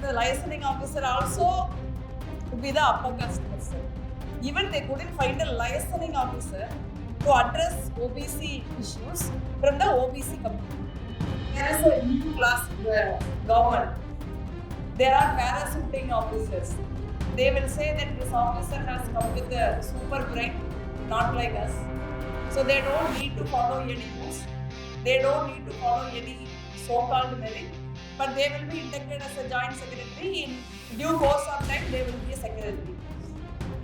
the licensing officer also would be the upper caste person. Even they couldn't find a licensing officer to address OBC issues from the OBC community. There is a new class in the government. There are parachuting officers. They will say that this officer has come with a super brain, not like us. So they don't need to follow any rules. They don't need to follow any so-called merit. But they will be inducted as a joint secretary. In due course of time, they will be a secretary.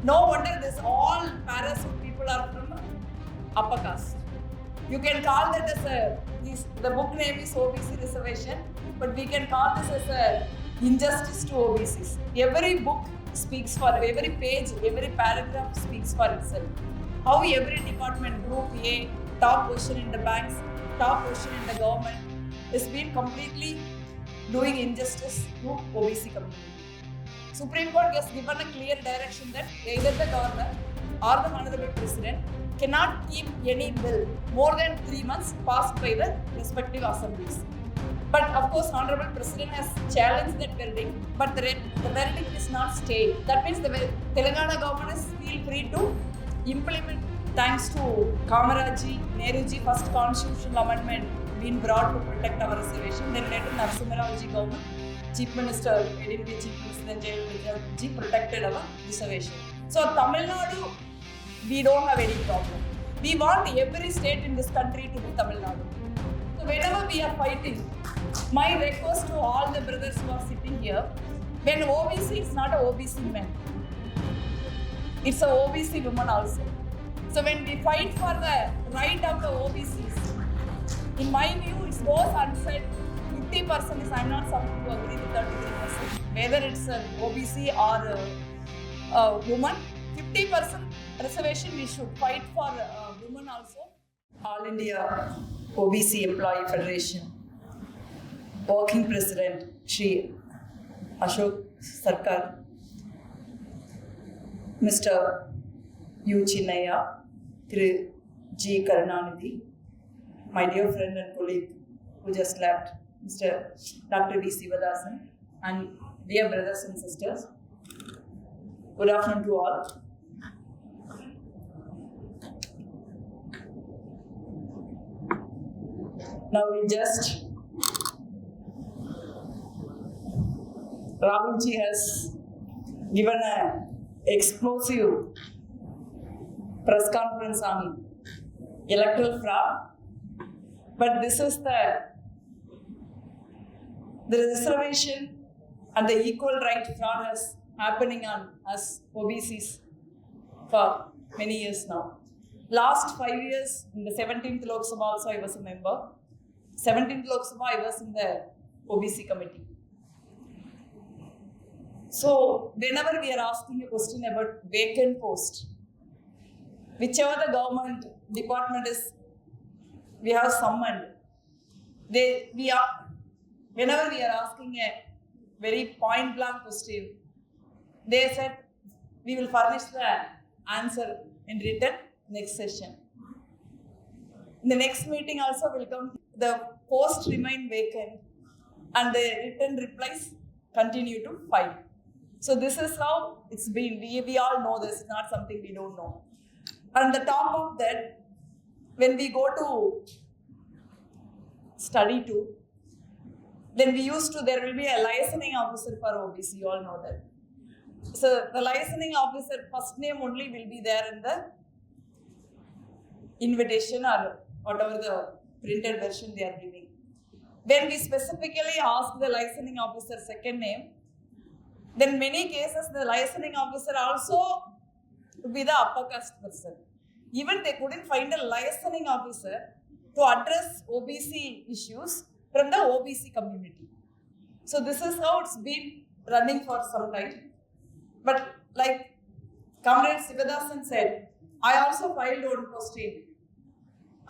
No wonder this all parachute people are from upper caste. You can call that as the book name is OBC Reservation, but we can call this as a injustice to OBCs. Every book speaks for, every page, every paragraph speaks for itself. How every department, group A, top position in the banks, top position in the government, is being completely doing injustice to OBC community. Supreme Court has given a clear direction that either the governor or the Honorable President cannot keep any bill more than 3 months passed by the respective assemblies. But of course, Honorable President has challenged that verdict, but the verdict is not stayed. That means the Telangana government is feel free to implement, thanks to Kamaraji, Nehruji first constitutional amendment being brought to protect our reservation. Then later Narasimha Rao government, Chief Minister, ADMK Chief Minister Jayalalitha protected our reservation. So Tamil Nadu, we don't have any problem. We want every state in this country to be Tamil Nadu. So whenever we are fighting, my request to all the brothers who are sitting here, when OBC is not a OBC man, it's a OBC woman also. So when we fight for the right of the OBCs, in my view, it goes unsaid. 50% is, I'm not something to agree with 33%. Whether it's an OBC or a woman, 50% reservation we should fight for women also. All India OBC Employee Federation Working President Shri Ashok Sarkar, Mr. U. Chinnaya, Thiru G. Karunanidhi, my dear friend and colleague who just left, Mr. Dr. V. Sivadasan, and dear brothers and sisters, good afternoon to all. Now Rahulji has given an explosive press conference on electoral fraud, but this is the reservation and the equal right fraud is happening on us OBCs for many years now. Last 5 years, in the 17th Lok Sabha also I was a member. 17th Lok Sabha I was in the OBC committee. So whenever we are asking a question about vacant post, whichever the government department is, we have summoned. Whenever we are asking a very point blank question, they said we will furnish the answer in written next session. In the next meeting also will come, the post remain vacant and the written replies continue to file. So this is how it's been. We all know this, it's not something we don't know. And the top of that, when we go to study too, then there will be a licensing officer for OBC, you all know that. So the licensing officer, first name only will be there in the invitation or whatever the printed version they are giving. When we specifically ask the licensing officer second name, then many cases the licensing officer also would be the upper caste person. Even they couldn't find a licensing officer to address OBC issues from the OBC community. So this is how it's been running for some time. But like Comrade Sivadasan said, I also filed one question.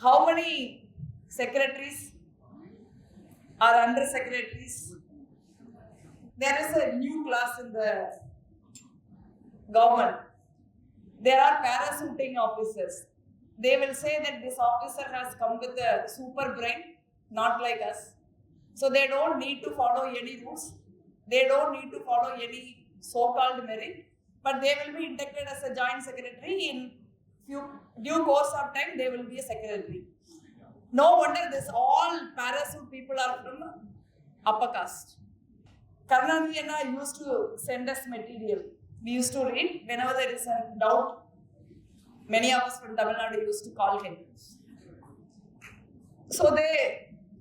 How many secretaries or under secretaries? There is a new class in the government. There are parachuting officers. They will say that this officer has come with a super brain, not like us. So they don't need to follow any rules. They don't need to follow any so-called merit, but they will be inducted as a joint secretary. In due course of time, they will be a secretary. No wonder this all parasuit people are from upper caste. Karnanidhi used to send us material. We used to read whenever there is a doubt. Many of us from Tamil Nadu used to call him. So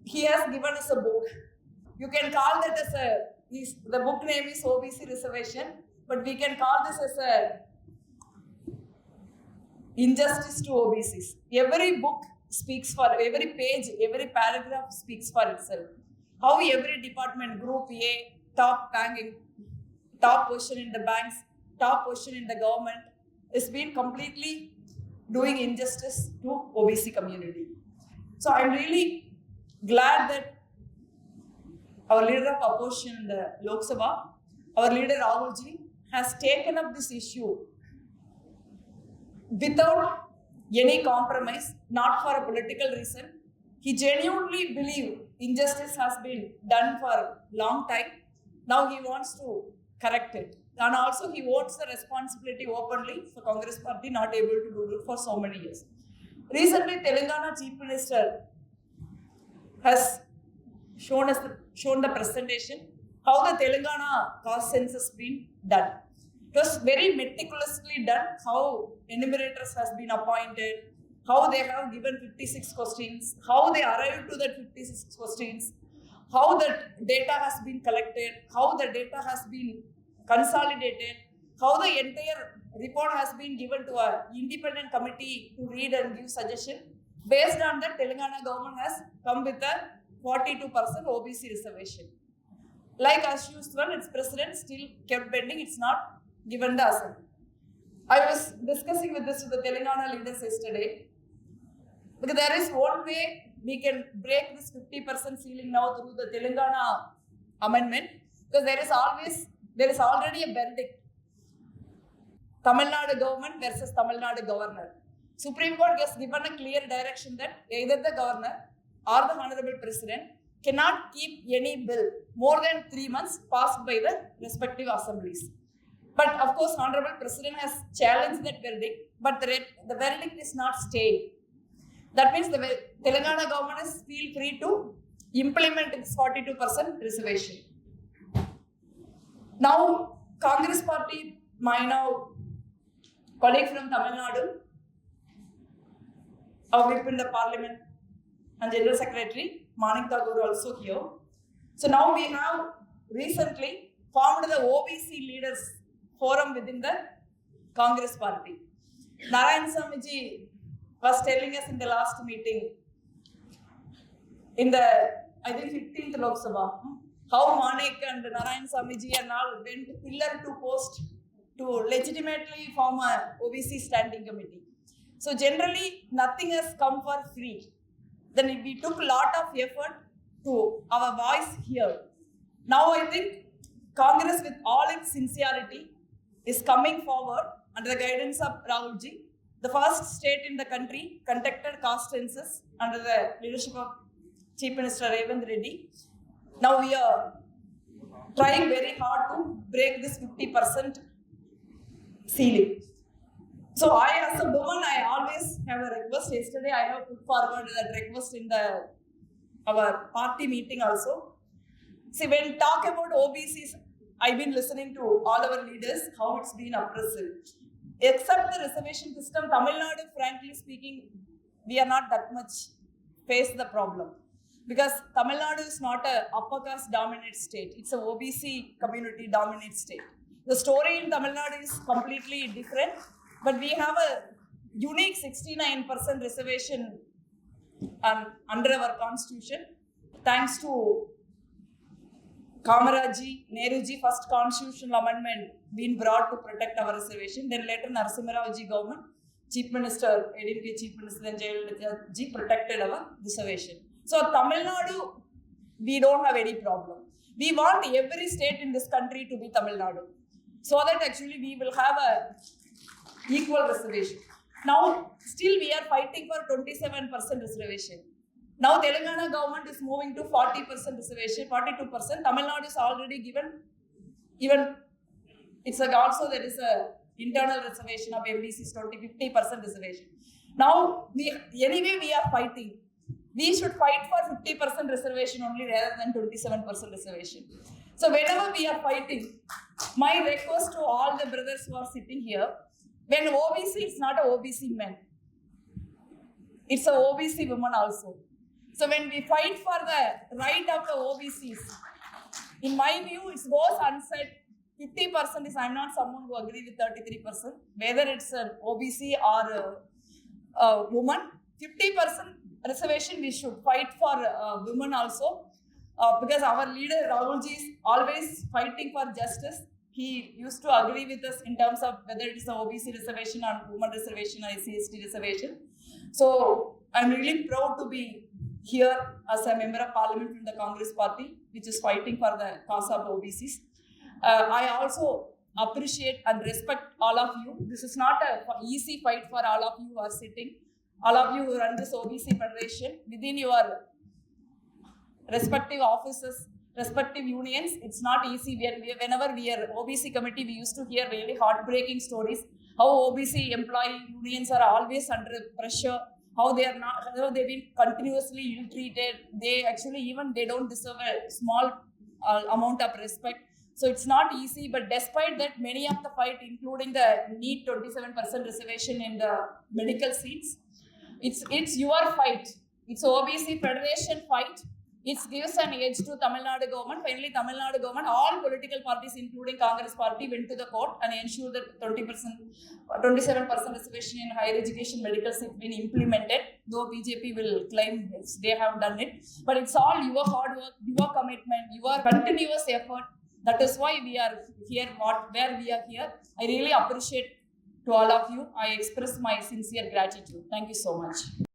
he has given us a book. You can call that as the book name is OBC Reservation, but we can call this as a injustice to OBCs. Every book speaks for, every page, every paragraph speaks for itself. How every department, group A, top banking, top position in the banks, top position in the government, is being completely doing injustice to OBC community. So I'm really glad that our leader of opposition in the Lok Sabha, our leader Rahul Ji, has taken up this issue without any compromise, not for a political reason. He genuinely believes injustice has been done for a long time. Now he wants to correct it. And also he wants the responsibility openly for Congress party not able to do it for so many years. Recently, Telangana Chief Minister has shown the presentation how the Telangana caste census been done. It was very meticulously done, how enumerators has been appointed, how they have given 56 questions, how they arrived to that 56 questions, how the data has been collected, how the data has been consolidated, how the entire report has been given to an independent committee to read and give suggestion. Based on that, Telangana government has come with a 42% OBC reservation. Like as usual, its president still kept pending, it's not given the assent. I was discussing with the Telangana leaders yesterday, because there is one way we can break this 50% ceiling now through the Telangana amendment, because there is already a verdict. Tamil Nadu government versus Tamil Nadu governor. Supreme Court has given a clear direction that either the governor or the Honorable President cannot keep any bill more than 3 months passed by the respective assemblies. But of course, Honorable President has challenged that verdict, but the verdict is not stayed. That means the Telangana government is feel free to implement its 42% reservation. Now, Congress party, my now colleague from Tamil Nadu, our whip in the parliament and General Secretary, Manik Tagore also here. So now we have recently formed the OBC Leaders Forum within the Congress party. Narayan Swamiji was telling us in the last meeting, in the, I think 15th Lok Sabha, how Manik and Narayan Swamiji and all went pillar to post to legitimately form a OBC standing committee. So generally, nothing has come for free. Then we took a lot of effort to our voice here. Now I think Congress, with all its sincerity, is coming forward under the guidance of Rahul Ji. The first state in the country conducted caste census under the leadership of Chief Minister Revanth Reddy. Now we are trying very hard to break this 50% ceiling. So I, as a woman, I always have a request. Yesterday I have put forward that request in our party meeting also. See, when talk about OBCs, I've been listening to all our leaders, how it's been oppressive. Except the reservation system, Tamil Nadu, frankly speaking, we are not that much face the problem. Because Tamil Nadu is not a upper caste dominant state. It's a OBC community dominant state. The story in Tamil Nadu is completely different, but we have a unique 69% reservation under our constitution. Thanks to Kamaraji, Nehruji, first constitutional amendment being brought to protect our reservation. Then later Narasimha Rao Ji government, Chief Minister, ADMK Chief Minister and Jayalalitha Ji protected our reservation. So Tamil Nadu, we don't have any problem. We want every state in this country to be Tamil Nadu, so that actually we will have a equal reservation. Now, still we are fighting for 27% reservation. Now Telangana government is moving to 40% reservation, 42%. Tamil Nadu is already given Even it's like also there is a internal reservation of MBCs 50% reservation. Now we are fighting. We should fight for 50% reservation only rather than 27% reservation. So whenever we are fighting, my request to all the brothers who are sitting here, when OBC, it's not a OBC men. It's a OBC woman also. So when we fight for the right of the OBCs, in my view, it goes unsaid. 50% is, I'm not someone who agree with 33%, whether it's an OBC or a woman. 50% reservation we should fight for women also, because our leader Rahulji is always fighting for justice. He used to agree with us in terms of whether it is the OBC reservation or women reservation or SC/ST reservation. So I'm really proud to be here as a member of parliament from the Congress party, which is fighting for the cause of OBCs. I also appreciate and respect all of you. This is not an easy fight for all of you who are sitting. All of you who run this OBC Federation within your respective offices, respective unions. It's not easy. Whenever we are OBC committee, we used to hear really heartbreaking stories. How OBC employee unions are always under pressure. How they are not, they've been continuously ill-treated. They don't deserve a small amount of respect. So it's not easy, but despite that, many of the fight, including the need 27% reservation in the medical seats, it's your fight. It's OBC Federation fight. It gives an edge to Tamil Nadu government. Finally, Tamil Nadu government, all political parties, including Congress party, went to the court and ensured that 27% reservation in higher education medical seats been implemented. Though BJP will claim they have done it, but it's all your hard work, your commitment, your continuous effort. That is why we are here, where we are here. I really appreciate to all of you. I express my sincere gratitude. Thank you so much.